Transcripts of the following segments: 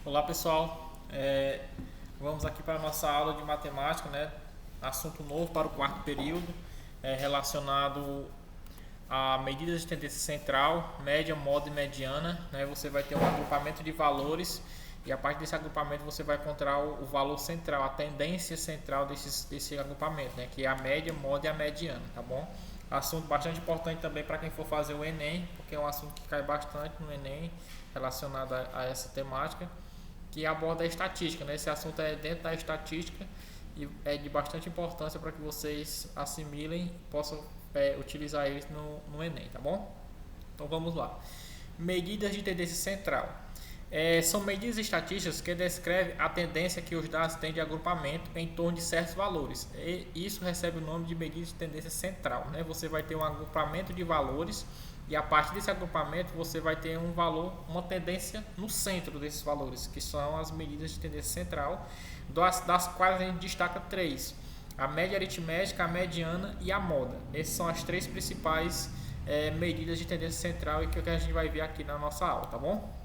Olá pessoal, vamos aqui para a nossa aula de matemática, né? Assunto novo para o quarto período, relacionado a medidas de tendência central, média, moda e mediana, né? Você vai ter um agrupamento de valores e a partir desse agrupamento você vai encontrar o valor central, a tendência central desse agrupamento, né? Que é a média, moda e a mediana, tá bom? Assunto bastante importante também para quem for fazer o Enem, porque é um assunto que cai bastante no Enem relacionado a essa temática, que aborda a estatística, né? Esse assunto é dentro da estatística e é de bastante importância para que vocês assimilem e possam utilizar ele no Enem, tá bom? Então vamos lá. Medidas de tendência central. São medidas estatísticas que descrevem a tendência que os dados têm de agrupamento em torno de certos valores. E isso recebe o nome de medidas de tendência central, né? Você vai ter um agrupamento de valores e a partir desse agrupamento você vai ter um valor, uma tendência no centro desses valores, que são as medidas de tendência central, das quais a gente destaca três: a média aritmética, a mediana e a moda. Essas são as três principais medidas de tendência central e que a gente vai ver aqui na nossa aula, tá bom?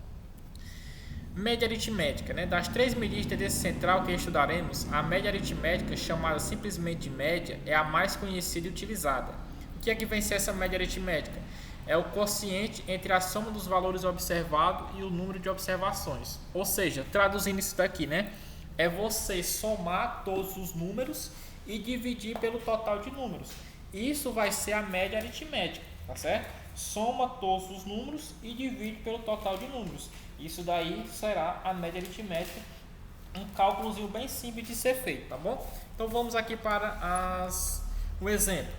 Média aritmética, né? Das três medidas de tendência central que estudaremos, a média aritmética, chamada simplesmente de média, é a mais conhecida e utilizada. O que é que vem ser essa média aritmética? É o quociente entre a soma dos valores observados e o número de observações. Ou seja, traduzindo isso daqui, né? É você somar todos os números e dividir pelo total de números. Isso vai ser a média aritmética, tá certo? Soma todos os números e divide pelo total de números. Isso daí será a média aritmética, um cálculozinho bem simples de ser feito, tá bom? Então vamos aqui para o exemplo.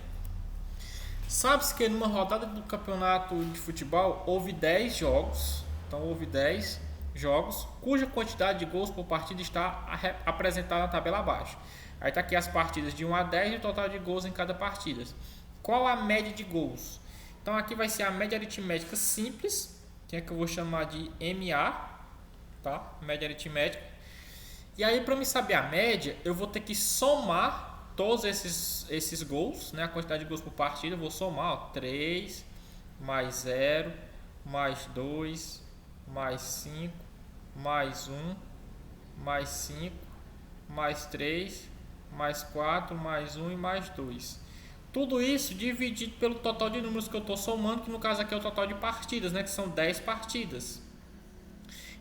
Sabe-se que numa rodada do campeonato de futebol houve 10 jogos, então houve 10 jogos, cuja quantidade de gols por partida está apresentada na tabela abaixo. Aí está aqui as partidas de 1 a 10 e o total de gols em cada partida. Qual a média de gols? Então aqui vai ser a média aritmética simples, que é que eu vou chamar de MA, tá? Média aritmética. E aí, para me saber a média, eu vou ter que somar todos esses gols, né? A quantidade de gols por partida, eu vou somar, ó, 3 mais 0, mais 2, mais 5, mais 1, mais 5, mais 3, mais 4, mais 1 e mais 2. Tudo isso dividido pelo total de números que eu estou somando, que no caso aqui é o total de partidas, né? Que são 10 partidas.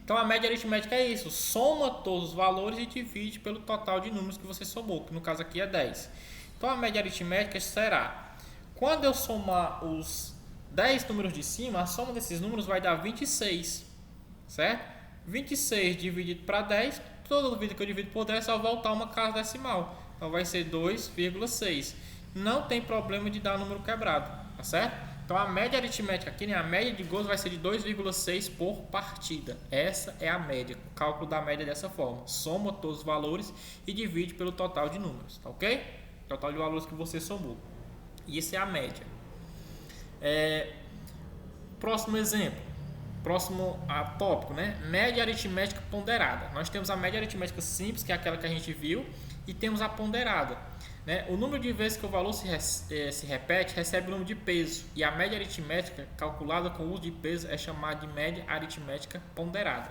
Então a média aritmética é isso: soma todos os valores e divide pelo total de números que você somou, que no caso aqui é 10. Então a média aritmética será: quando eu somar os 10 números de cima, a soma desses números vai dar 26, certo? 26 dividido para 10, toda vida que eu divido por 10 é só voltar uma casa decimal. Então vai ser 2,6. Não tem problema de dar número quebrado, tá certo? Então a média aritmética aqui, né, a média de gols vai ser de 2,6 por partida. Essa é a média, o cálculo da média dessa forma. Soma todos os valores e divide pelo total de números, tá ok? Total de valores que você somou. E isso é a média. Próximo exemplo. Próximo tópico, né? Média aritmética ponderada. Nós temos a média aritmética simples, que é aquela que a gente viu, e temos a ponderada. Né? O número de vezes que o valor se repete recebe o número de peso, e a média aritmética calculada com o uso de peso é chamada de média aritmética ponderada.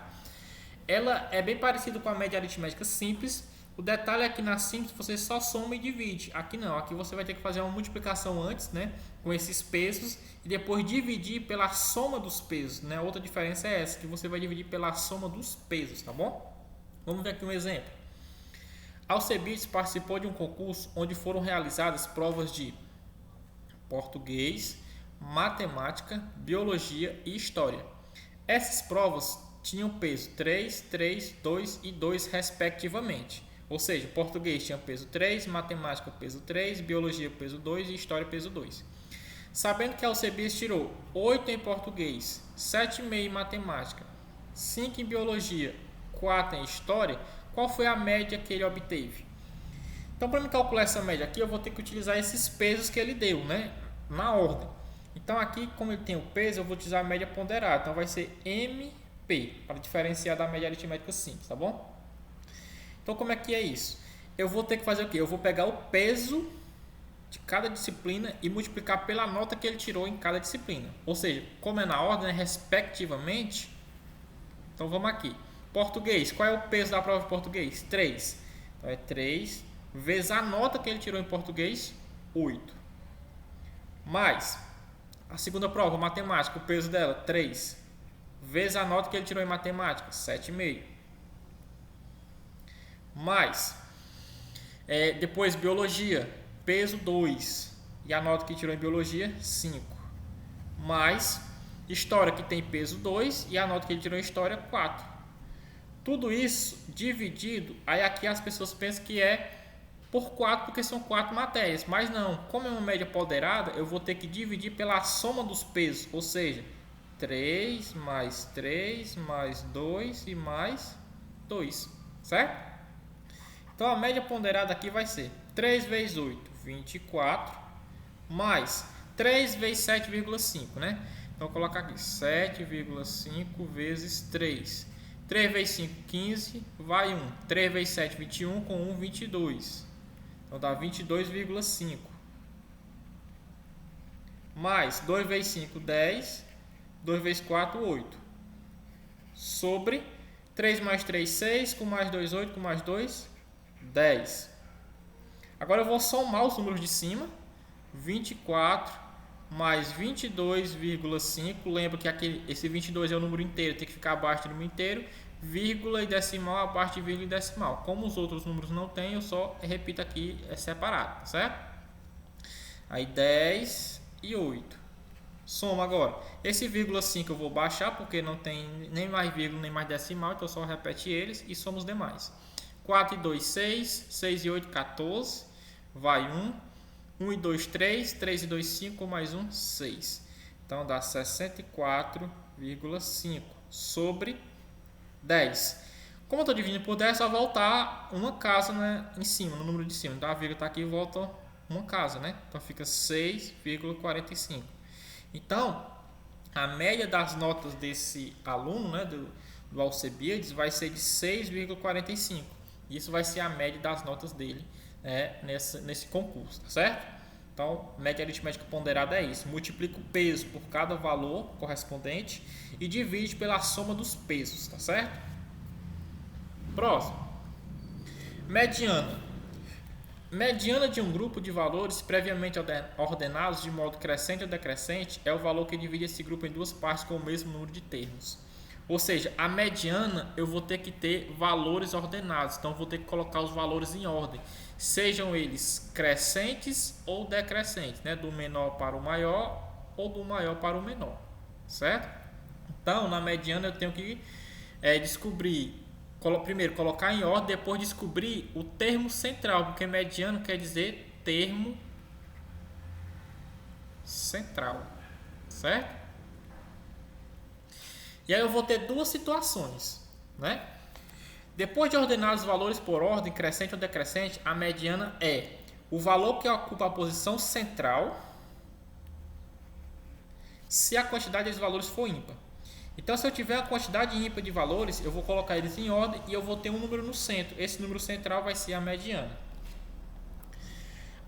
Ela é bem parecida com a média aritmética simples. O detalhe é que na simples você só soma e divide. Aqui não, aqui você vai ter que fazer uma multiplicação antes, né, com esses pesos, e depois dividir pela soma dos pesos, né? Outra diferença é essa, que você vai dividir pela soma dos pesos, tá bom? Vamos ver aqui um exemplo. Alcebiades participou de um concurso onde foram realizadas provas de português, matemática, biologia e história. Essas provas tinham peso 3, 3, 2 e 2 respectivamente. Ou seja, português tinha peso 3, matemática peso 3, biologia peso 2 e história peso 2. Sabendo que Alcebiades tirou 8 em português, 7,5 em matemática, 5 em biologia, 4 em história, qual foi a média que ele obteve? Então, para me calcular essa média aqui, eu vou ter que utilizar esses pesos que ele deu, né, na ordem. Então, aqui, como ele tem o peso, eu vou utilizar a média ponderada. Então, vai ser MP, para diferenciar da média aritmética simples, tá bom? Então, como é que é isso? Eu vou ter que fazer o quê? Eu vou pegar o peso de cada disciplina e multiplicar pela nota que ele tirou em cada disciplina. Ou seja, como é na ordem, respectivamente, então vamos aqui. Português, qual é o peso da prova de português? 3. Então é 3 vezes a nota que ele tirou em português, 8. Mais a segunda prova, matemática, o peso dela, 3 vezes a nota que ele tirou em matemática, 7,5. Mais depois biologia, peso 2 e a nota que tirou em biologia, 5. Mais história, que tem peso 2 e a nota que ele tirou em história, 4. Tudo isso dividido, aí aqui as pessoas pensam que é por 4 porque são 4 matérias, mas não, como é uma média ponderada, eu vou ter que dividir pela soma dos pesos, ou seja, 3 mais 2 e mais 2, certo? Então a média ponderada aqui vai ser 3 vezes 8, 24, mais 3 vezes 7,5, né? Então, vou colocar aqui 7,5 vezes 3. 3 vezes 5, 15, vai 1. 3 vezes 7, 21, com 1, 22. Então, dá 22,5. Mais 2 vezes 5, 10. 2 vezes 4, 8. Sobre 3 mais 3, 6. Com mais 2, 8. Com mais 2, 10. Agora eu vou somar os números de cima. 24 mais 22,5. Lembra que esse 22 é o número inteiro, tem que ficar abaixo do número inteiro. Vírgula e decimal abaixo de vírgula e decimal. Como os outros números não tem, eu só repito aqui separado, tá certo? Aí 10 e 8. Soma agora. Esse vírgula 5 eu vou baixar porque não tem nem mais vírgula nem mais decimal, então só repete eles e soma os demais. 4 e 2, 6. 6 e 8, 14. Vai 1. 1 e 2, 3. 3 e 2, 5. Mais 1, 6. Então dá 64,5 sobre 10. Como eu estou dividindo por 10, é só voltar uma casa, né, em cima, no número de cima. Então a vírgula está aqui e volta uma casa, né? Então fica 6,45. Então a média das notas desse aluno, né, do Alcebiades, vai ser de 6,45. Isso vai ser a média das notas dele, nesse concurso, tá certo? Então, média aritmética ponderada é isso. Multiplica o peso por cada valor correspondente e divide pela soma dos pesos, tá certo? Próximo. Mediana. Mediana de um grupo de valores previamente ordenados de modo crescente ou decrescente é o valor que divide esse grupo em duas partes com o mesmo número de termos. Ou seja, a mediana eu vou ter que ter valores ordenados, então eu vou ter que colocar os valores em ordem, sejam eles crescentes ou decrescentes, né? Do menor para o maior ou do maior para o menor, certo? Então, na mediana eu tenho que descobrir, primeiro colocar em ordem, depois descobrir o termo central, porque mediano quer dizer termo central, certo? E aí eu vou ter duas situações, né? Depois de ordenar os valores por ordem, crescente ou decrescente, a mediana é o valor que ocupa a posição central se a quantidade de valores for ímpar. Então, se eu tiver a quantidade ímpar de valores, eu vou colocar eles em ordem e eu vou ter um número no centro. Esse número central vai ser a mediana.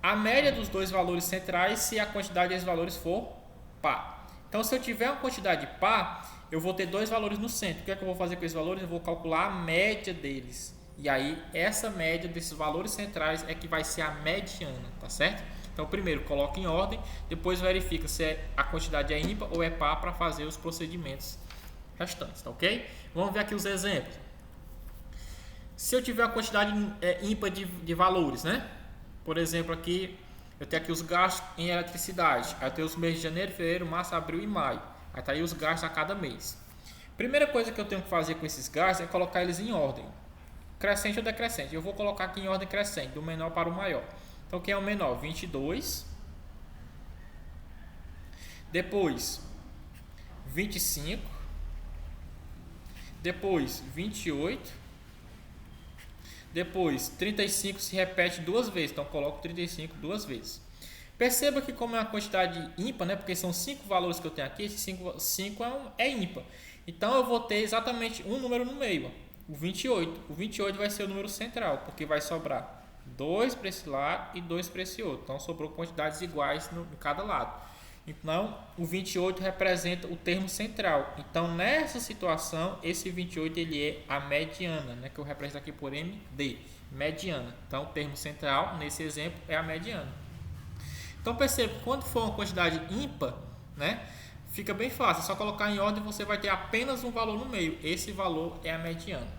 A média dos dois valores centrais se a quantidade de valores for par. Então, se eu tiver uma quantidade par, eu vou ter dois valores no centro. O que é que eu vou fazer com esses valores? Eu vou calcular a média deles. E aí, essa média desses valores centrais é que vai ser a mediana, tá certo? Então, primeiro coloca em ordem, depois verifica se a quantidade é ímpar ou é par para fazer os procedimentos restantes, tá ok? Vamos ver aqui os exemplos. Se eu tiver a quantidade ímpar de valores, né? Por exemplo, aqui eu tenho aqui os gastos em eletricidade. Aí eu tenho os meses de janeiro, fevereiro, março, abril e maio. Aí tá aí os gastos a cada mês. Primeira coisa que eu tenho que fazer com esses gastos é colocar eles em ordem, crescente ou decrescente. Eu vou colocar aqui em ordem crescente, do menor para o maior. Então, quem é o menor? 22. Depois, 25. Depois, 28. Depois, 35 se repete duas vezes. Então, coloco 35 duas vezes. Perceba que como é uma quantidade ímpar, né? Porque são 5 valores que eu tenho aqui, esse 5 é ímpar. Então, eu vou ter exatamente um número no meio, ó, o 28. O 28 vai ser o número central, porque vai sobrar 2 para esse lado e 2 para esse outro. Então, sobrou quantidades iguais em cada lado. Então, o 28 representa o termo central. Então, nessa situação, esse 28 ele é a mediana, né, que eu represento aqui por MD, mediana. Então, o termo central, nesse exemplo, é a mediana. Então, perceba que quando for uma quantidade ímpar, né, fica bem fácil. É só colocar em ordem e você vai ter apenas um valor no meio. Esse valor é a mediana.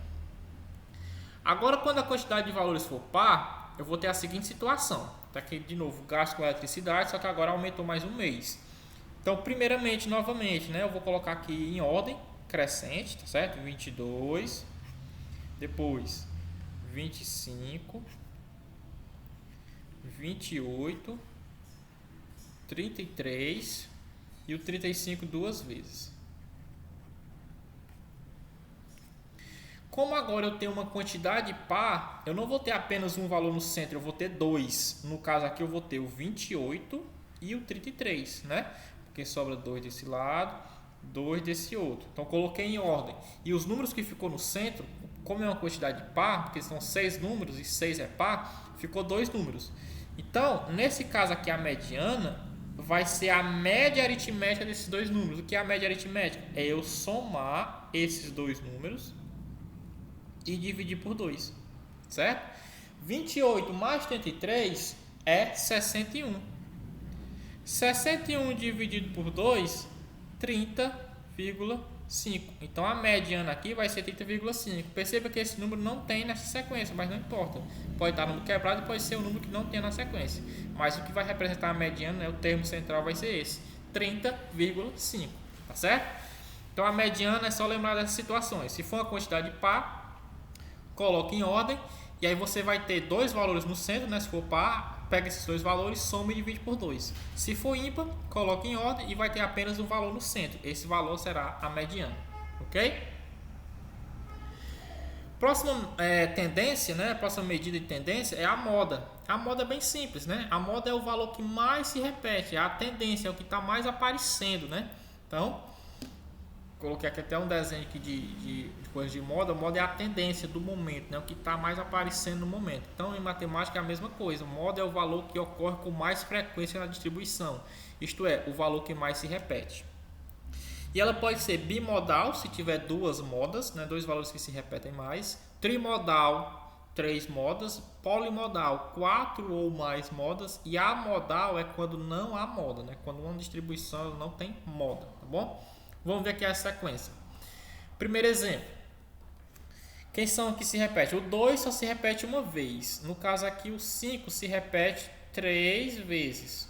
Agora, quando a quantidade de valores for par, eu vou ter a seguinte situação. Está aqui de novo, gasto com eletricidade, só que agora aumentou mais um mês. Então, primeiramente, novamente, né, eu vou colocar aqui em ordem crescente, tá certo? 22, depois 25, 28, 33 e o 35 duas vezes. Como agora eu tenho uma quantidade par, eu não vou ter apenas um valor no centro, eu vou ter dois. No caso aqui eu vou ter o 28 e o 33, né? Porque sobra 2 desse lado, 2 desse outro. Então coloquei em ordem. E os números que ficou no centro, como é uma quantidade par, porque são 6 números e 6 é par, ficou 2 números. Então, nesse caso aqui a mediana vai ser a média aritmética desses dois números. O que é a média aritmética? É eu somar esses dois números e dividir por 2, certo? 28 mais 33 é 61. 61 dividido por 2, 30,5. Então a mediana aqui vai ser 30,5. Perceba que esse número não tem nessa sequência, mas não importa. Pode estar número quebrado e pode ser um número que não tem na sequência. Mas o que vai representar a mediana, né, o termo central vai ser esse, 30,5. Tá certo? Então a mediana é só lembrar dessas situações. Se for uma quantidade par, coloque em ordem e aí você vai ter dois valores no centro, né? Se for par, pega esses dois valores, soma e divide por 2. Se for ímpar, coloque em ordem e vai ter apenas um valor no centro. Esse valor será a mediana, ok? Próxima tendência, né? Próxima medida de tendência é a moda. A moda é bem simples, né? A moda é o valor que mais se repete, a tendência é o que está mais aparecendo, né? Então, coloquei aqui até um desenho aqui de coisa de moda. A moda é a tendência do momento, né? O que está mais aparecendo no momento. Então, em matemática é a mesma coisa. Moda é o valor que ocorre com mais frequência na distribuição. Isto é, o valor que mais se repete. E ela pode ser bimodal, se tiver duas modas, né? Dois valores que se repetem mais. Trimodal, 3 modas. Polimodal, 4 ou mais modas. E amodal é quando não há moda, né? Quando uma distribuição não tem moda, tá bom? Vamos ver aqui a sequência. Primeiro exemplo. Quem são que se repete? O 2 só se repete uma vez. No caso aqui, o 5 se repete 3 vezes.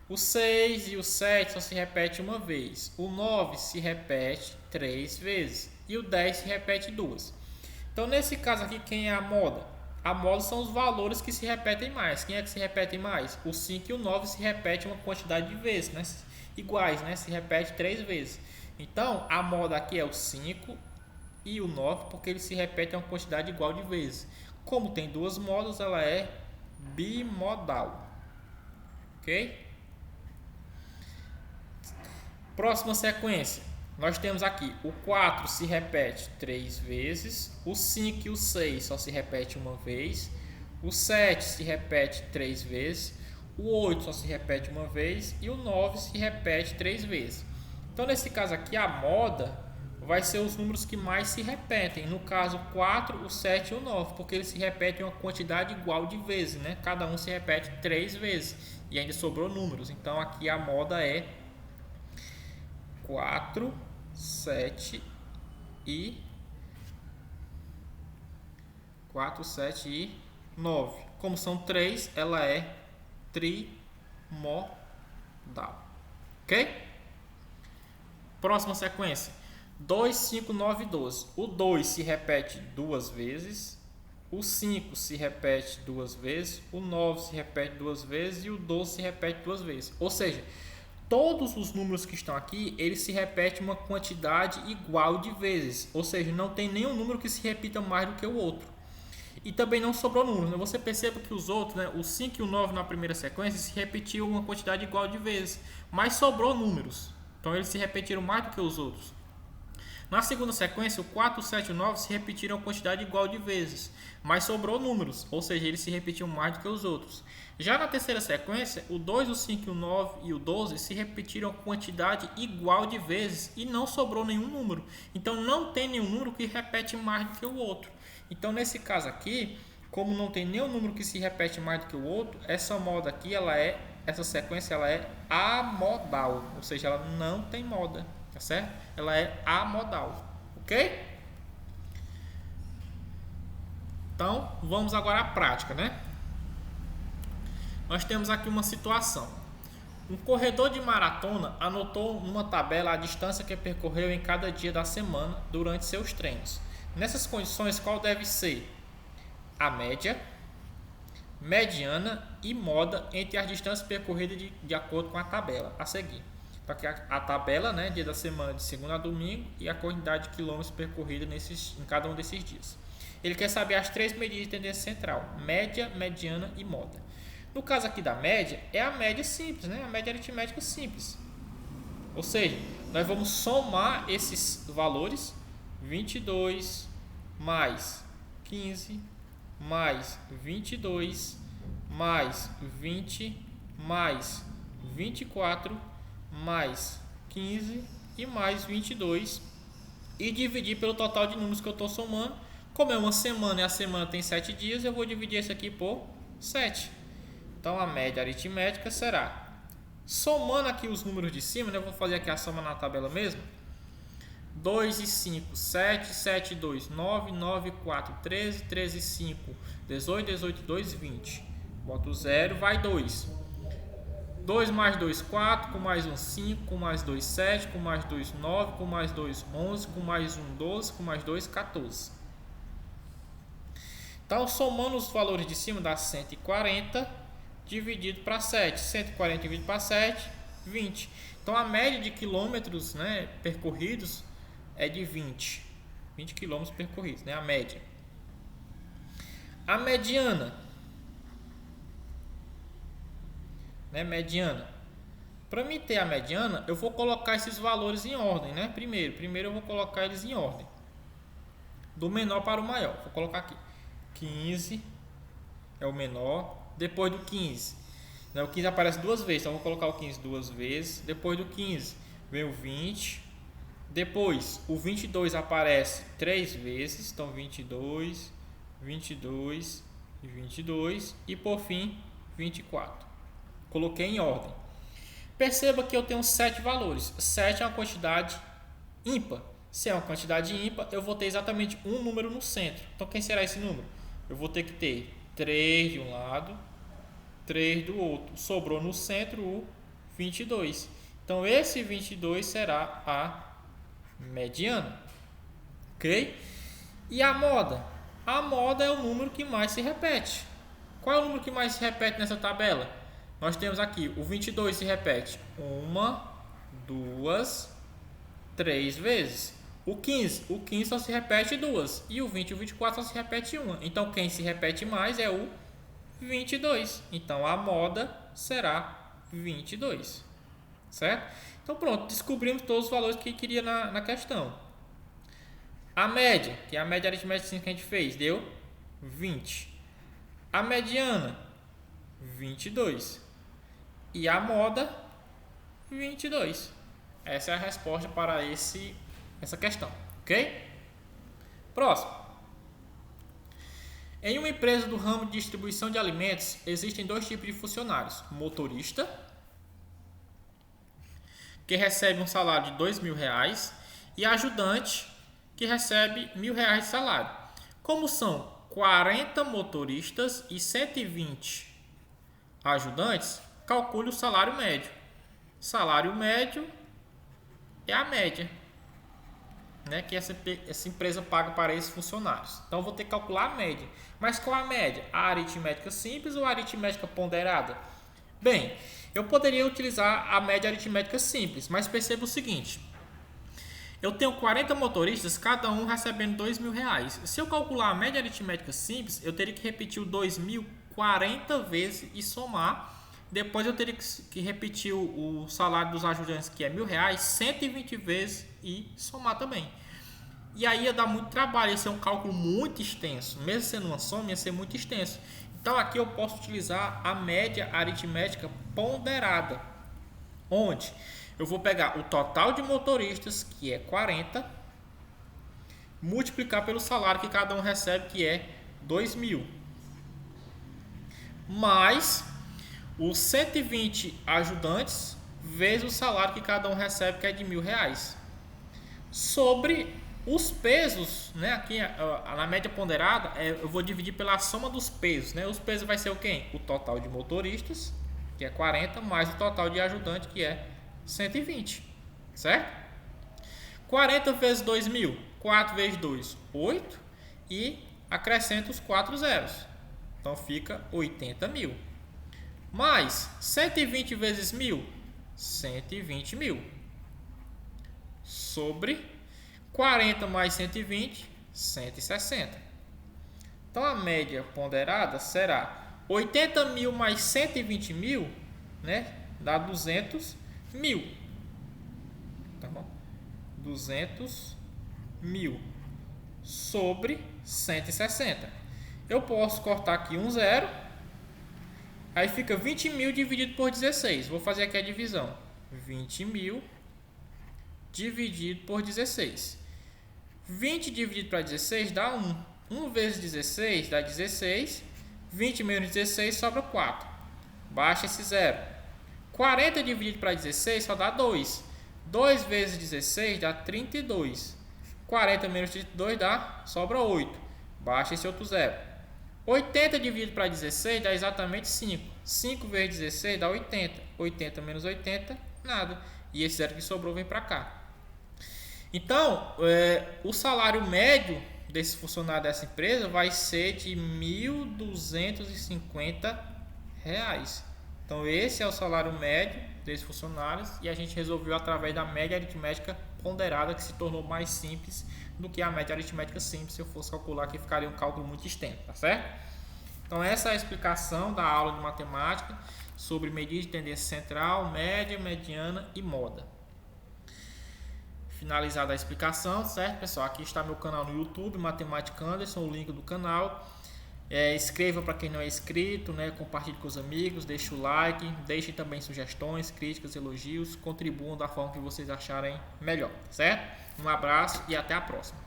O 6 e o 7 só se repete uma vez. O 9 se repete 3 vezes. E o 10 se repete 2. Então, nesse caso aqui, quem é a moda? A moda são os valores que se repetem mais. Quem é que se repete mais? O 5 e o 9 se repetem uma quantidade de vezes, né? Iguais, né? Se repete 3 vezes. Então, a moda aqui é o 5 e o 9, porque eles se repetem uma quantidade igual de vezes. Como tem duas modas, ela é bimodal. Ok? Próxima sequência. Nós temos aqui o 4 se repete 3 vezes. O 5 e o 6 só se repete uma vez. O 7 se repete 3 vezes. O 8 só se repete uma vez. E o 9 se repete 3 vezes. Então, nesse caso aqui, a moda vai ser os números que mais se repetem. No caso, o 4, o 7 e o 9, porque eles se repetem uma quantidade igual de vezes, né? Cada um se repete 3 vezes e ainda sobrou números. Então, aqui a moda é 4, 7 e 9. Como são 3, ela é trimodal. Ok? Próxima sequência. 2, 5, 9 e 12. O 2 se repete 2 vezes. O 5 se repete 2 vezes. O 9 se repete 2 vezes. E o 12 se repete 2 vezes. Ou seja, todos os números que estão aqui, eles se repetem uma quantidade igual de vezes. Ou seja, não tem nenhum número que se repita mais do que o outro. E também não sobrou números, né? Você perceba que os outros, né, o 5 e o 9 na primeira sequência, se repetiu uma quantidade igual de vezes. Mas sobrou números. Então eles se repetiram mais do que os outros. Na segunda sequência, o 4, o 7 e o 9 se repetiram a quantidade igual de vezes, mas sobrou números, ou seja, eles se repetiam mais do que os outros. Já na terceira sequência, o 2, o 5, o 9 e o 12 se repetiram a quantidade igual de vezes e não sobrou nenhum número. Então não tem nenhum número que repete mais do que o outro. Então nesse caso aqui, como não tem nenhum número que se repete mais do que o outro, essa moda aqui, essa sequência ela é amodal, ou seja, ela não tem moda, tá certo? Ela é amodal, ok? Então vamos agora à prática, né? Nós temos aqui uma situação. Um corredor de maratona anotou numa tabela a distância que percorreu em cada dia da semana durante seus treinos. Nessas condições, qual deve ser a média, mediana e moda entre as distâncias percorridas de acordo com a tabela a seguir? Então, aqui a tabela, né, dia da semana de segunda a domingo e a quantidade de quilômetros percorridos em cada um desses dias. Ele quer saber as três medidas de tendência central: média, mediana e moda. No caso aqui da média, é a média simples, né? A média aritmética simples. Ou seja, nós vamos somar esses valores: 22 mais 15 mais 22 mais 20 mais 24 mais 15 e mais 22 e dividir pelo total de números que eu estou somando. Como é uma semana e a semana tem 7 dias, eu vou dividir isso aqui por 7. Então a média aritmética será, somando aqui os números de cima, né, eu vou fazer aqui a soma na tabela mesmo. 2 e 5, 7, 7 e 2, 9, 9 e 4, 13, 13 e 5, 18, 18 e 2, 20. Boto 0, vai 2. 2 mais 2, 4, com mais 1, 5, com mais 2, 7, com mais 2, 9, com mais 2, 11, com mais 1, 12, com mais 2, 14. Então, somando os valores de cima dá 140 dividido para 7. 140 dividido para 7, 20. Então, a média de quilômetros, né, percorridos é de 20. 20 quilômetros percorridos, né, a média. A mediana. Né, mediana. Para mim ter a mediana, eu vou colocar esses valores em ordem, né? Primeiro eu vou colocar eles em ordem. Do menor para o maior. Vou colocar aqui. 15 é o menor. Depois do 15, né, o 15 aparece duas vezes, então eu vou colocar o 15 duas vezes. Depois do 15 vem o 20. Depois o 22 aparece 3 vezes, então 22, 22 e 22. E por fim 24. Coloquei em ordem. Perceba que eu tenho 7 valores. 7 é uma quantidade ímpar. Se é uma quantidade ímpar, eu vou ter exatamente um número no centro. Então quem será esse número? Eu vou ter que ter 3 de um lado, 3 do outro. Sobrou no centro o 22. Então esse 22 será a mediana. Ok? E a moda? A moda é o número que mais se repete. Qual é o número que mais se repete nessa tabela? Nós temos aqui o 22 se repete 1, 2, 3 vezes. O 15 só se repete 2. E o 20 e o 24 só se repete 1. Então quem se repete mais é o 22. Então a moda será 22. Certo? Então pronto, descobrimos todos os valores que queria na questão. A média, que é a média aritmética que a gente fez, deu 20. A mediana, 22. E a moda, 22. Essa é a resposta para essa questão, ok? Próximo. Em uma empresa do ramo de distribuição de alimentos, existem dois tipos de funcionários: motorista, que recebe um salário de R$2.000, e ajudante, que recebe R$1.000 de salário. Como são 40 motoristas e 120 ajudantes, calcule o salário médio. Salário médio é a média, né, que essa empresa paga para esses funcionários. Então, eu vou ter que calcular a média. Mas qual a média? A aritmética simples ou a aritmética ponderada? Bem, eu poderia utilizar a média aritmética simples, mas perceba o seguinte: eu tenho 40 motoristas, cada um recebendo R$2.000. Se eu calcular a média aritmética simples, eu teria que repetir o 2.000 40 vezes e somar. Depois eu teria que repetir o salário dos ajudantes, que é R$1.000, 120 vezes e somar também. E aí ia dar muito trabalho, ia ser um cálculo muito extenso. Mesmo sendo uma soma, ia ser muito extenso. Então aqui eu posso utilizar a média aritmética ponderada, onde eu vou pegar o total de motoristas, que é 40, multiplicar pelo salário que cada um recebe, que é 2.000, mais os 120 ajudantes vezes o salário que cada um recebe, que é de R$1.000, sobre os pesos, né? Aqui na média ponderada, eu vou dividir pela soma dos pesos, né? Os pesos vai ser o quê? O total de motoristas, que é 40, mais o total de ajudante, que é 120, certo? 40 vezes 2.000, 4 vezes 2, 8, e acrescenta os 4 zeros, então fica 80.000, mais 120 vezes 1.000, 120.000, sobre 40 mais 120, 160. Então a média ponderada será 80.000 mais 120.000, né? Dá 200.000. Então, 200.000 sobre 160. Eu posso cortar aqui um zero. Aí fica 20.000 dividido por 16. Vou fazer aqui a divisão. 20.000 dividido por 16. 20 dividido para 16 dá 1. 1 vezes 16 dá 16. 20 menos 16 sobra 4. Baixa esse zero. 40 dividido para 16 só dá 2. 2 vezes 16 dá 32. 40 menos 32 sobra 8. Baixa esse outro zero. 80 dividido para 16 dá exatamente 5. 5 vezes 16 dá 80. 80 menos 80, nada. E esse zero que sobrou vem para cá. Então, o salário médio desse funcionário dessa empresa vai ser de R$1.250. Então, esse é o salário médio desses funcionários, e a gente resolveu através da média aritmética ponderada, que se tornou mais simples do que a média aritmética simples. Se eu fosse calcular aqui, ficaria um cálculo muito extenso, tá certo? Então, essa é a explicação da aula de matemática sobre medida de tendência central, média, mediana e moda. Finalizada a explicação, certo, pessoal? Aqui está meu canal no YouTube, Matemática Anderson, o link do canal. Inscreva para quem não é inscrito, né? Compartilhe com os amigos, deixe o like, deixem também sugestões, críticas, elogios, contribuam da forma que vocês acharem melhor, certo? Um abraço e até a próxima.